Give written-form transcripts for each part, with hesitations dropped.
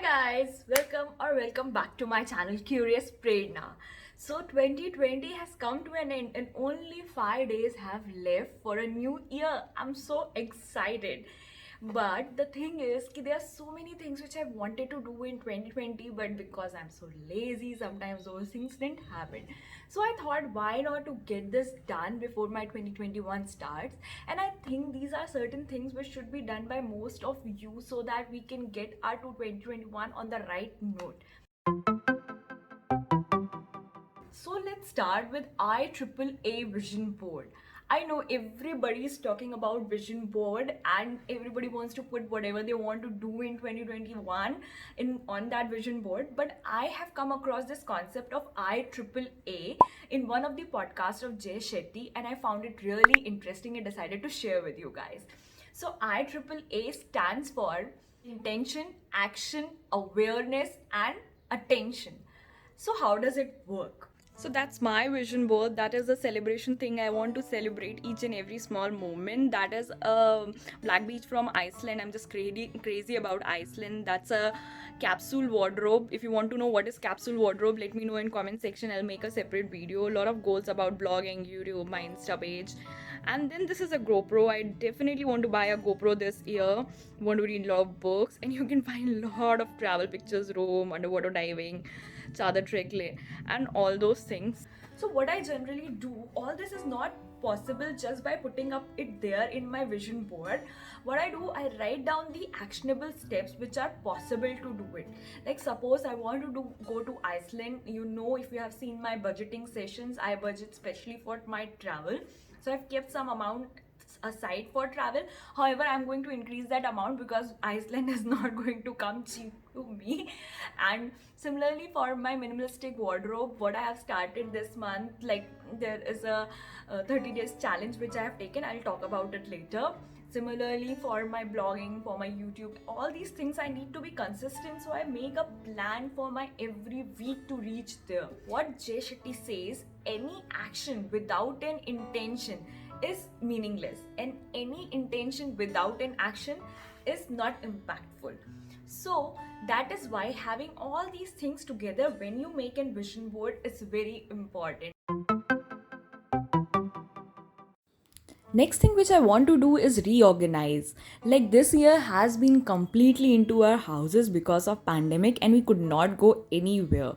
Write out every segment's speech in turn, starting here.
guys, welcome back to my channel Curious Prerna. So 2020 has come to an end and only 5 days have left for a new year. I'm so excited. But the thing is कि there are so many things which I wanted to do in 2020, but because I'm so lazy, sometimes those things didn't happen. So I thought, why not to get this done before my 2021 starts? And I think these are certain things which should be done by most of you so that we can get our to 2021 on the right note. So let's start with IAAA Vision Board. I know everybody is talking about Vision Board and everybody wants to put whatever they want to do in 2021 on that Vision Board, but I have come across this concept of IAAA in one of the podcasts of Jay Shetty and I found it really interesting and decided to share with you guys. So IAAA stands for intention, action, awareness and attention. So how does it work? So that's my vision board. That is a celebration thing. I want to celebrate each and every small moment. That is Black Beach from Iceland. I'm just crazy about Iceland. That's a capsule wardrobe. If you want to know what is capsule wardrobe, let me know in comment section. I'll make a separate video. A lot of goals about blogging, YouTube, my Insta page. And then this is a GoPro. I definitely want to buy a GoPro this year. Want to read a lot of books, and you can find a lot of travel pictures, Rome, underwater diving, Chadar Trek, and all those things. So what I generally do, all this is not possible just by putting up it there in my vision board. What I do, I write down the actionable steps which are possible to do it. Like suppose I want to go to Iceland. If you have seen my budgeting sessions, I budget specially for my travel. So I've kept some amount aside for travel. However, I'm going to increase that amount because Iceland is not going to come cheap to me. And similarly for my minimalistic wardrobe, what I have started this month, like there is a 30 days challenge which I have taken. I'll talk about it later. Similarly for my blogging, for my YouTube, all these things I need to be consistent, so I make a plan for my every week to reach there. What Jay Shetty says, any action without an intention is meaningless, and any intention without an action is not impactful. So that is why having all these things together when you make a vision board is very important. Next thing which I want to do is reorganize. Like this year has been completely into our houses because of pandemic and we could not go anywhere.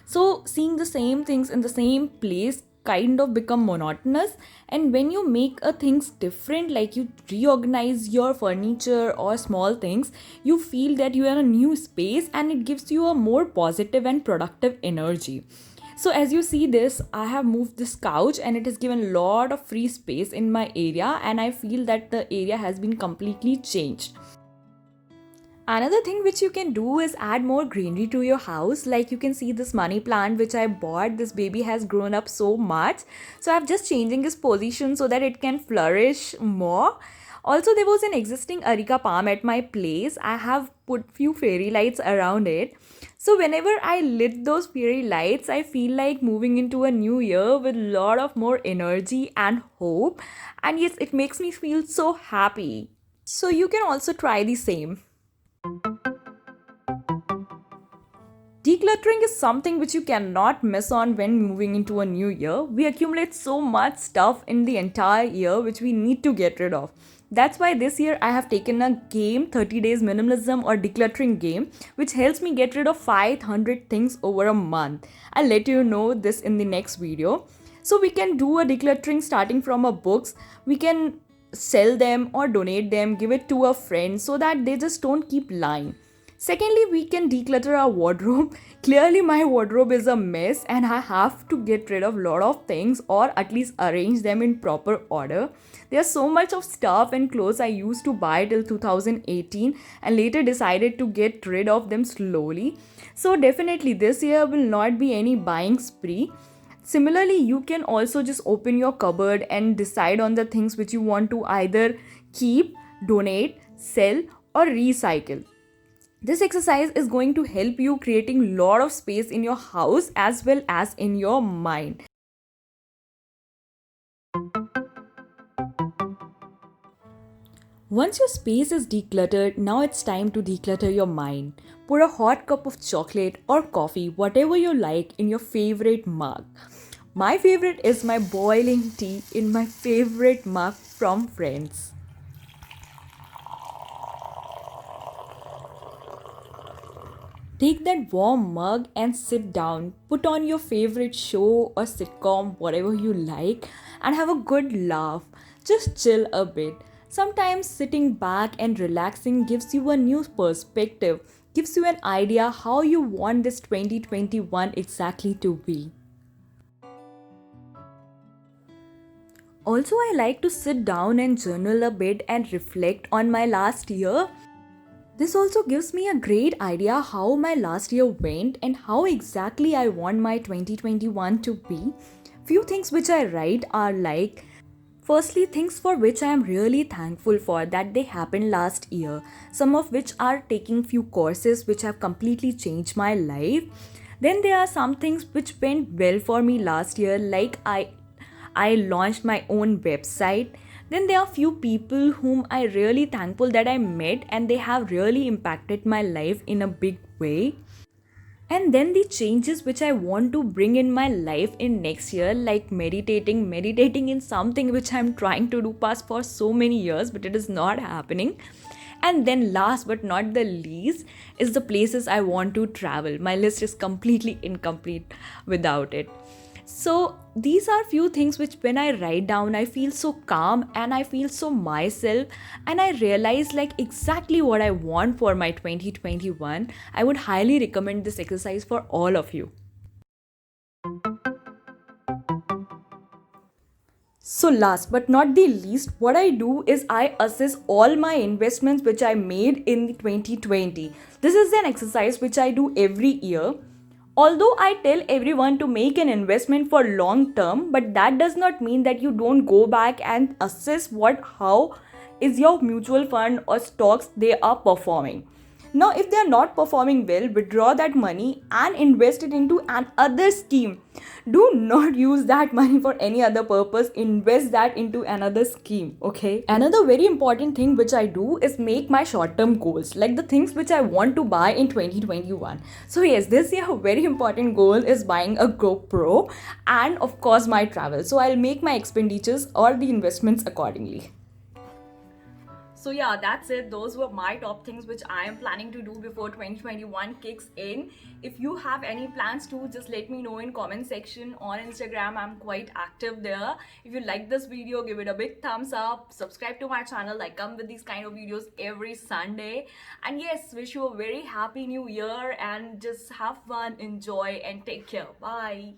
So seeing the same things in the same place kind of become monotonous, and when you make a things different, like you reorganize your furniture or small things, you feel that you are in a new space and it gives you a more positive and productive energy. So as you see this, I have moved this couch and it has given a lot of free space in my area, and I feel that the area has been completely changed. Another thing which you can do is add more greenery to your house. Like you can see this money plant which I bought. This baby has grown up so much. So I'm just changing its position so that it can flourish more. Also, there was an existing areca palm at my place. I have put few fairy lights around it. So whenever I lit those fairy lights, I feel like moving into a new year with a lot of more energy and hope. And yes, it makes me feel so happy. So you can also try the same. Decluttering is something which you cannot miss on when moving into a new year. We accumulate so much stuff in the entire year which we need to get rid of. That's why this year I have taken a game, 30 days minimalism or decluttering game, which helps me get rid of 500 things over a month. I'll let you know this in the next video. So we can do a decluttering starting from our books. We can sell them or donate them, give it to a friend so that they just don't keep lying. Secondly, we can declutter our wardrobe. Clearly, my wardrobe is a mess and I have to get rid of a lot of things or at least arrange them in proper order. There's so much of stuff and clothes I used to buy till 2018 and later decided to get rid of them slowly. So definitely this year will not be any buying spree. Similarly, you can also just open your cupboard and decide on the things which you want to either keep, donate, sell or recycle. This exercise is going to help you creating a lot of space in your house as well as in your mind. Once your space is decluttered, now it's time to declutter your mind. Pour a hot cup of chocolate or coffee, whatever you like, in your favorite mug. My favorite is my boiling tea in my favorite mug from Friends. Take that warm mug and sit down. Put on your favorite show or sitcom, whatever you like, and have a good laugh. Just chill a bit. Sometimes sitting back and relaxing gives you a new perspective, gives you an idea how you want this 2021 exactly to be. Also, I like to sit down and journal a bit and reflect on my last year. This also gives me a great idea how my last year went and how exactly I want my 2021 to be. Few things which I write are like, firstly, things for which I am really thankful for that they happened last year, some of which are taking few courses which have completely changed my life. Then there are some things which went well for me last year, like I launched my own website. Then there are few people whom I really thankful that I met and they have really impacted my life in a big way. And then the changes which I want to bring in my life in next year, like meditating in something which I'm trying to do past for so many years, but it is not happening. And then last but not the least is the places I want to travel. My list is completely incomplete without it. So these are few things which when I write down I feel so calm and I feel so myself, and I realize like exactly what I want for my 2021. I would highly recommend this exercise for all of you. So, last but not the least, what I do is I assess all my investments which I made in 2020. This is an exercise which I do every year. Although I tell everyone to make an investment for long term, but that does not mean that you don't go back and assess how is your mutual fund or stocks they are performing. Now, if they are not performing well, withdraw that money and invest it into another scheme. Do not use that money for any other purpose. Invest that into another scheme. Okay. Another very important thing which I do is make my short term goals, like the things which I want to buy in 2021. So, yes, this year, a very important goal is buying a GoPro and, of course, my travel. So, I'll make my expenditures or the investments accordingly. So yeah, that's it. Those were my top things which I am planning to do before 2021 kicks in. If you have any plans to, just let me know in comment section on Instagram. I'm quite active there. If you like this video, give it a big thumbs up. Subscribe to my channel. I come with these kind of videos every Sunday. And yes, wish you a very happy new year and just have fun, enjoy and take care. Bye.